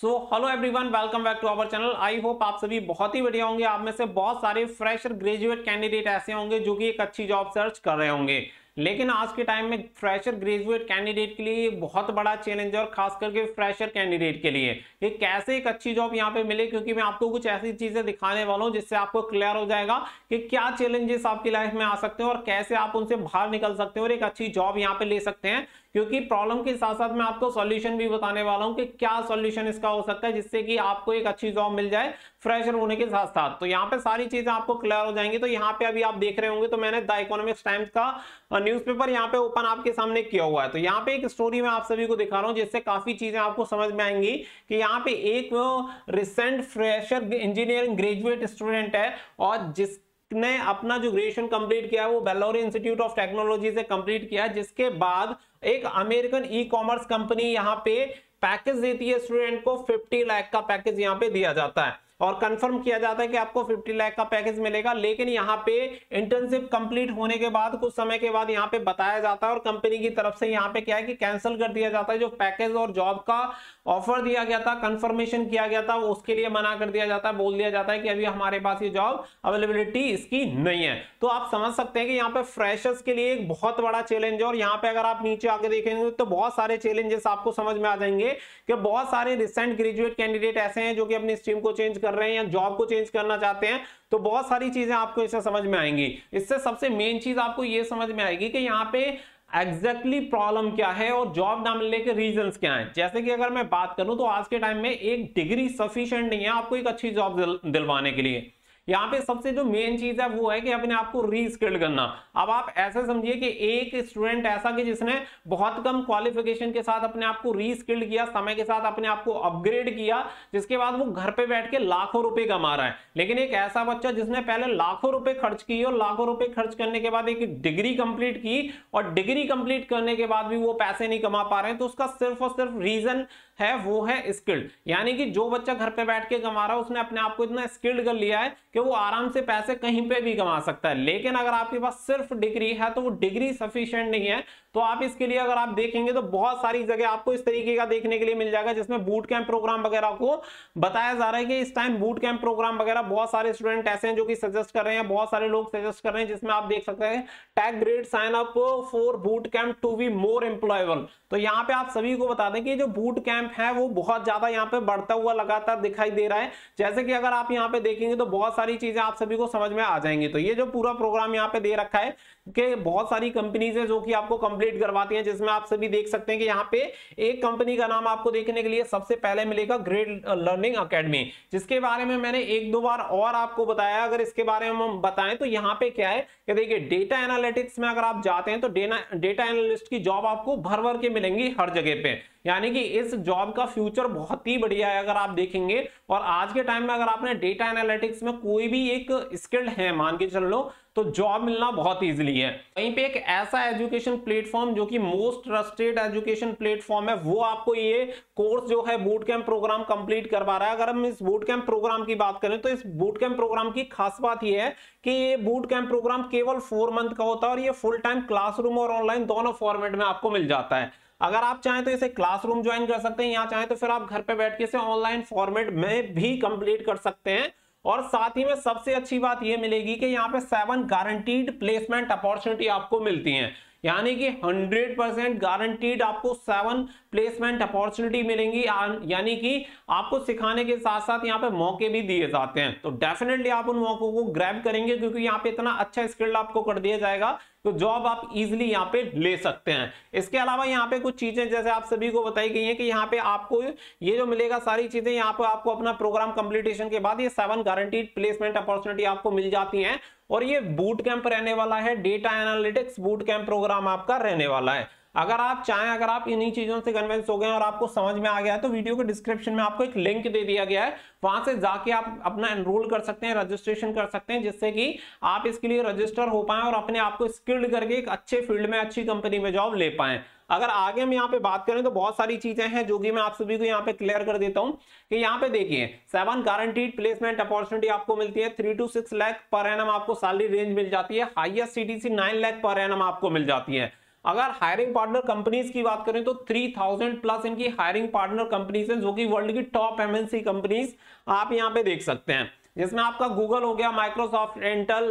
Hello everyone, welcome back to our channel. I hope आप सभी बहुत ही बढ़िया होंगे। आप में से बहुत सारे फ्रेशर ग्रेजुएट कैंडिडेट ऐसे होंगे जो कि एक अच्छी जॉब सर्च कर रहे होंगे, लेकिन आज के टाइम में फ्रेशर ग्रेजुएट कैंडिडेट के लिए बहुत बड़ा चैलेंज है, और खास करके फ्रेशर कैंडिडेट के लिए कि कैसे एक अच्छी जॉब यहाँ पे मिले। क्योंकि मैं आपको कुछ ऐसी चीजें दिखाने वाला हूँ जिससे आपको क्लियर हो जाएगा कि क्या चैलेंजेस आपकी लाइफ में आ सकते हैं और कैसे आप उनसे बाहर निकल सकते हैं और एक अच्छी जॉब यहाँ पे ले सकते हैं। क्योंकि प्रॉब्लम के साथ साथ मैं आपको सॉल्यूशन भी बताने वाला हूं कि क्या सॉल्यूशन इसका हो सकता है जिससे कि आपको एक अच्छी जॉब मिल जाए फ्रेशर होने के साथ साथ। तो यहाँ पे सारी चीजें आपको क्लियर हो जाएंगी। तो यहाँ पे अभी आप देख रहे होंगे तो मैंने द इकोनॉमिक्स टाइम्स का न्यूज़पेपर यहाँ पे ओपन आपके सामने किया हुआ है। तो यहाँ पे एक स्टोरी मैं आप सभी को दिखा रहा हूँ जिससे काफी चीजें आपको समझ में आएंगी कि यहाँ पे एक recent fresher engineering graduate student है और ने अपना जो ग्रेजुएशन कंप्लीट किया है वो बेल्लोर इंस्टीट्यूट ऑफ टेक्नोलॉजी से कंप्लीट किया है, जिसके बाद एक अमेरिकन ई कॉमर्स कंपनी यहाँ पे पैकेज देती है स्टूडेंट को। 50 लाख का पैकेज यहाँ पे दिया जाता है और कंफर्म किया जाता है कि आपको 50 लाख का पैकेज मिलेगा। लेकिन यहाँ पे इंटर्नशिप कंप्लीट होने के बाद कुछ समय के बाद यहाँ पे बताया जाता है और कंपनी की तरफ से यहाँ पे क्या है कि कैंसिल कर दिया जाता है। जो पैकेज और जॉब का ऑफर दिया गया था, कंफर्मेशन किया गया था, उसके लिए मना कर दिया जाता है। बोल दिया जाता है कि अभी हमारे पास ये जॉब अवेलेबिलिटी इसकी नहीं है। तो आप समझ सकते हैं कि यहाँ पे फ्रेशर्स के लिए एक बहुत बड़ा चैलेंज है। और यहाँ पे अगर आप नीचे आके देखेंगे तो बहुत सारे चैलेंजेस आपको समझ में आ जाएंगे कि बहुत सारे रिसेंट ग्रेजुएट कैंडिडेट ऐसे हैं जो कि अपनी स्ट्रीम को चेंज कर रहे हैं या जॉब को चेंज करना चाहते हैं। तो बहुत सारी चीजें आपको इससे समझ में आएंगी। इससे सबसे मेन चीज आपको यह समझ में आएगी कि यहाँ पे एग्जैक्टली प्रॉब्लम क्या है और जॉब ना मिलने के रीजंस क्या हैं। जैसे कि अगर मैं बात करूं तो आज के टाइम में एक डिग्री सफिशिएंट नहीं है आपको एक अच्छी जॉब दिलवाने के लिए। यहाँ पे सबसे जो मेन चीज है वो है कि अपने आप को रीस्किल्ड करना। अब आप ऐसे समझिए कि एक स्टूडेंट ऐसा कि जिसने बहुत कम क्वालिफिकेशन के साथ अपने आप को रीस्किल्ड किया, समय के साथ अपने आप को अपग्रेड किया, जिसके बाद वो घर पे बैठ के लाखों रुपए कमा रहा है। लेकिन एक ऐसा बच्चा जिसने पहले लाखों रुपए खर्च किए और लाखों रुपए खर्च करने के बाद एक डिग्री कंप्लीट की और डिग्री कंप्लीट करने के बाद भी वो पैसे नहीं कमा पा रहे हैं, तो उसका सिर्फ और सिर्फ रीजन है वो है स्किल्ड। यानी कि जो बच्चा घर पे बैठ के कमा रहा है उसने अपने आप को इतना स्किल्ड कर लिया है कि वो आराम से पैसे कहीं पे भी कमा सकता है। लेकिन अगर आपके पास सिर्फ डिग्री है तो वो डिग्री सफिशिएंट नहीं है। तो आप इसके लिए अगर आप देखेंगे तो बहुत सारी जगह आपको इस तरीके का देखने के लिए मिल जाएगा जिसमें बूट कैंप प्रोग्राम वगैरह को बताया जा रहा है कि इस टाइम बूट कैंप प्रोग्राम वगैरह बहुत सारे स्टूडेंट ऐसे हैं जो कि सजेस्ट कर रहे हैं, बहुत सारे लोग सजेस्ट कर रहे हैं, जिसमें आप देख सकते हैं tag grade sign up for boot camp to be more employable. तो यहाँ पे आप सभी को बता दें कि जो बूट कैंप है वो बहुत ज्यादा यहाँ पे बढ़ता हुआ लगातार दिखाई दे रहा है। जैसे कि अगर आप यहाँ पे देखेंगे तो बहुत सारी चीजें आप सभी को समझ में आ जाएंगी। तो ये जो पूरा प्रोग्राम यहाँ पे दे रखा है कि बहुत सारी कंपनीज है जो कि आपको कंप्लीट करवाती हैं, जिसमें आप सभी देख सकते हैं कि यहाँ पे एक कंपनी का नाम आपको देखने के लिए सबसे पहले मिलेगा ग्रेड लर्निंग एकेडमी, जिसके बारे में मैंने एक दो बार और आपको बताया। अगर इसके बारे में हम बताएं तो यहाँ पे क्या है कि देखिए डेटा एनालिटिक्स में अगर आप जाते हैं तो डेटा एनालिस्ट की जॉब आपको भर भर के मिलेंगी हर जगह पे। यानी कि इस जॉब का फ्यूचर बहुत ही बढ़िया है अगर आप देखेंगे। और आज के टाइम में अगर आपने डेटा एनालिटिक्स में कोई भी एक स्किल्ड है मान के चल लो तो जॉब मिलना बहुत इजीली है। वहीं पे एक ऐसा एजुकेशन प्लेटफॉर्म जो कि मोस्ट ट्रस्टेड एजुकेशन प्लेटफॉर्म है वो आपको ये कोर्स जो है बूट कैंप प्रोग्राम कंप्लीट करवा रहा है। अगर हम इस बूट कैंप प्रोग्राम की बात करें तो इस बूट कैंप प्रोग्राम की खास बात यह है कि ये बूट कैंप प्रोग्राम केवल 4 मंथ का होता है और ये फुल टाइम क्लासरूम और ऑनलाइन दोनों फॉर्मेट में आपको मिल जाता है। अगर आप चाहें तो इसे क्लासरूम ज्वाइन कर सकते हैं, या चाहें तो फिर आप घर पे बैठ के इसे ऑनलाइन फॉर्मेट में भी कंप्लीट कर सकते हैं। और साथ ही में सबसे अच्छी बात यह मिलेगी कि यहाँ पे 7 गारंटीड प्लेसमेंट अपॉर्चुनिटी आपको मिलती हैं। यानी कि 100% गारंटीड आपको 7 प्लेसमेंट अपॉर्चुनिटी मिलेंगी। यानी कि आपको सिखाने के साथ साथ यहाँ पे मौके भी दिए जाते हैं। तो डेफिनेटली आप उन मौकों को ग्रैब करेंगे क्योंकि यहाँ पे इतना अच्छा स्किल्ड आपको कर दिया जाएगा तो जॉब आप इजीली यहाँ पे ले सकते हैं। इसके अलावा यहाँ पे कुछ चीजें जैसे आप सभी को बताई गई हैं कि यहाँ पे आपको ये जो मिलेगा सारी चीजें यहाँ पे आपको अपना प्रोग्राम कंप्लीटेशन के बाद ये 7 गारंटीड प्लेसमेंट अपॉर्चुनिटी आपको मिल जाती हैं। और ये बूट कैंप रहने वाला है, data analytics boot camp program आपका रहने वाला है। अगर आप चाहें, अगर आप इन्हीं चीजों से कन्विंस हो गए और आपको समझ में आ गया है तो वीडियो के डिस्क्रिप्शन में आपको एक लिंक दे दिया गया है, वहां से जाके आप अपना एनरोल कर सकते हैं, रजिस्ट्रेशन कर सकते हैं, जिससे कि आप इसके लिए रजिस्टर हो पाए और अपने आप को स्किल्ड करके एक अच्छे फील्ड में अच्छी कंपनी में जॉब ले पाए। अगर आगे हम यहाँ पे बात करें तो बहुत सारी चीजें हैं जो कि मैं आप सभी को यहाँ पे क्लियर कर देता हूँ कि यहाँ पे देखिए 7 गारंटीड प्लेसमेंट अपॉर्चुनिटी आपको मिलती है। 3 to 6 लाख पर एनम आपको सैलरी रेंज मिल जाती है। Highest CTC 9 lakh per annum आपको मिल जाती है। अगर हायरिंग पार्टनर कंपनीज की बात करें तो 3000 प्लस इनकी हायरिंग पार्टनर कंपनीज हैं, जो कि वर्ल्ड की टॉप एमएनसी कंपनीज आप यहाँ पे देख सकते हैं, जिसमें आपका गूगल हो गया, माइक्रोसॉफ्ट, इंटेल,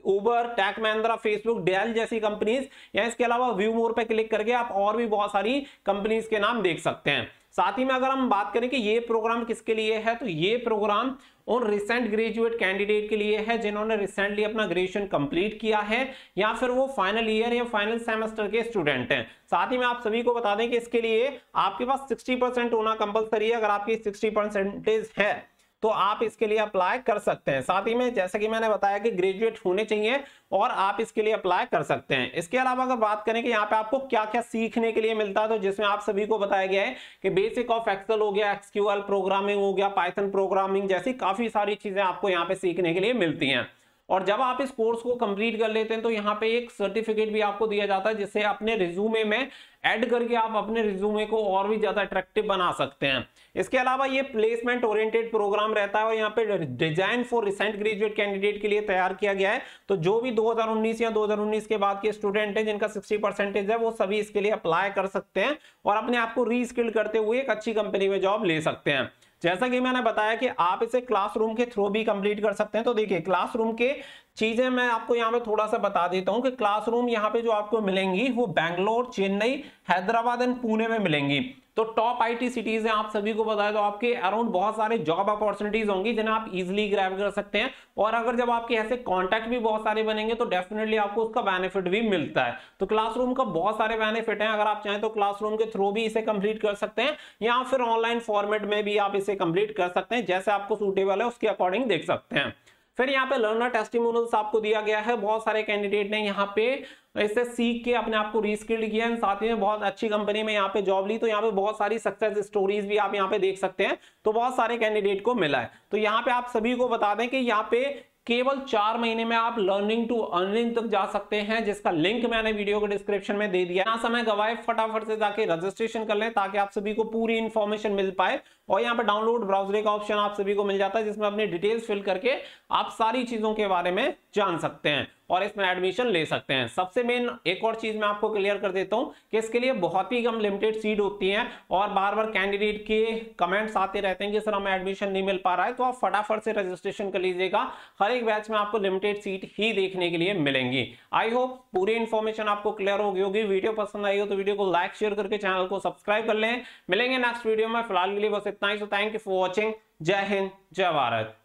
उबर, टेक महिंद्रा, फेसबुक, डेल जैसी कंपनीज, या इसके अलावा व्यू मोर पे क्लिक करके आप और भी बहुत सारी कंपनीज के नाम देख सकते हैं। साथ ही में अगर हम बात करें कि ये प्रोग्राम किसके लिए है, तो ये प्रोग्राम उन रिसेंट ग्रेजुएट कैंडिडेट के लिए है जिन्होंने रिसेंटली अपना ग्रेजुएशन कंप्लीट किया है, या फिर वो फाइनल ईयर या फाइनल सेमेस्टर के स्टूडेंट हैं। साथ ही में आप सभी को बता दें कि इसके लिए आपके पास 60% होना कंपलसरी है। अगर आपकी 60% है तो आप इसके लिए अप्लाई कर सकते हैं। साथ ही में जैसा कि मैंने बताया कि ग्रेजुएट होने चाहिए और आप इसके लिए अप्लाई कर सकते हैं। इसके अलावा अगर बात करें कि यहाँ पे आपको क्या क्या सीखने के लिए मिलता है, तो जिसमें आप सभी को बताया गया है कि बेसिक ऑफ एक्सेल हो गया, एसक्यूएल प्रोग्रामिंग हो गया, पाइथन प्रोग्रामिंग जैसी काफी सारी चीजें आपको यहाँ पे सीखने के लिए मिलती हैं। और जब आप इस कोर्स को कंप्लीट कर लेते हैं तो यहाँ पे एक सर्टिफिकेट भी आपको दिया जाता है, जिससे अपने रिज्यूमे में ऐड करके आप अपने रिज्यूमे को और भी ज्यादा अट्रैक्टिव बना सकते हैं। इसके अलावा ये प्लेसमेंट ओरिएंटेड प्रोग्राम रहता है और यहाँ पे design for recent graduate candidate के लिए तैयार किया गया है। तो जो भी 2019 या 2019 के बाद के स्टूडेंट हैं जिनका 60% है, वो सभी इसके लिए अप्लाई कर सकते हैं और अपने आप को रीस्किल्ड करते हुए एक अच्छी कंपनी में जॉब ले सकते हैं। जैसा कि मैंने बताया कि आप इसे क्लासरूम के थ्रू भी कंप्लीट कर सकते हैं। तो देखिए क्लासरूम के चीजें मैं आपको यहाँ पे थोड़ा सा बता देता हूँ कि क्लासरूम यहाँ पे जो आपको मिलेंगी वो बैंगलोर, चेन्नई, हैदराबाद एंड पुणे में मिलेंगी। तो टॉप आईटी सिटीज हैं, आप सभी को बताया, तो आपके अराउंड बहुत सारे जॉब अपॉर्चुनिटीज होंगी जिन्हें आप इजीली ग्रैब कर सकते हैं। और अगर जब आपके ऐसे कॉन्टैक्ट भी बहुत सारे बनेंगे तो डेफिनेटली आपको उसका बेनिफिट भी मिलता है। तो क्लासरूम का बहुत सारे बेनिफिट हैं। अगर आप चाहें तो क्लासरूम के थ्रू भी इसे कंप्लीट कर सकते हैं, या फिर ऑनलाइन फॉर्मेट में भी आप इसे कंप्लीट कर सकते हैं, जैसे आपको सूटेबल है उसके अकॉर्डिंग देख सकते हैं। फिर यहाँ पे लर्नर टेस्टिमोनियल्स आपको दिया गया है। बहुत सारे कैंडिडेट ने यहाँ पे इससे सीख के अपने आप को रीस्किल्ड किया है, साथ ही में बहुत अच्छी कंपनी में यहाँ पे जॉब ली। तो यहाँ पे बहुत सारी सक्सेस स्टोरीज भी आप यहाँ पे देख सकते हैं। तो बहुत सारे कैंडिडेट को मिला है। तो यहाँ पे आप सभी को बता दें कि यहाँ पे केवल 4 महीने में आप लर्निंग टू अर्निंग तक जा सकते हैं, जिसका लिंक मैंने वीडियो के डिस्क्रिप्शन में दे दिया। यहाँ समय गवाए, फटाफट से जाके रजिस्ट्रेशन कर लें ताकि आप सभी को पूरी इंफॉर्मेशन मिल पाए। और यहाँ पे डाउनलोड ब्राउजर का ऑप्शन आप सभी को मिल जाता है, जिसमें अपनी डिटेल्स फिल करके आप सारी चीजों के बारे में जान सकते हैं और इसमें एडमिशन ले सकते हैं। सबसे मेन एक और चीज मैं आपको क्लियर कर देता हूं कि इसके लिए बहुत ही कम लिमिटेड सीट होती हैं और बार बार कैंडिडेट के कमेंट्स आते रहते हैं कि सर हमें एडमिशन नहीं मिल पा रहा है। तो आप फटाफट से रजिस्ट्रेशन कर लीजिएगा। हर एक बैच में आपको लिमिटेड सीट ही देखने के लिए मिलेंगी। आई होप पूरी इंफॉर्मेशन आपको क्लियर हो गई होगी। वीडियो पसंद आई हो तो वीडियो को लाइक शेयर करके चैनल को सब्सक्राइब कर लें। मिलेंगे नेक्स्ट वीडियो में। फिलहाल के लिए बस इतना ही। So thank you for watching. Jai Hind, जय भारत।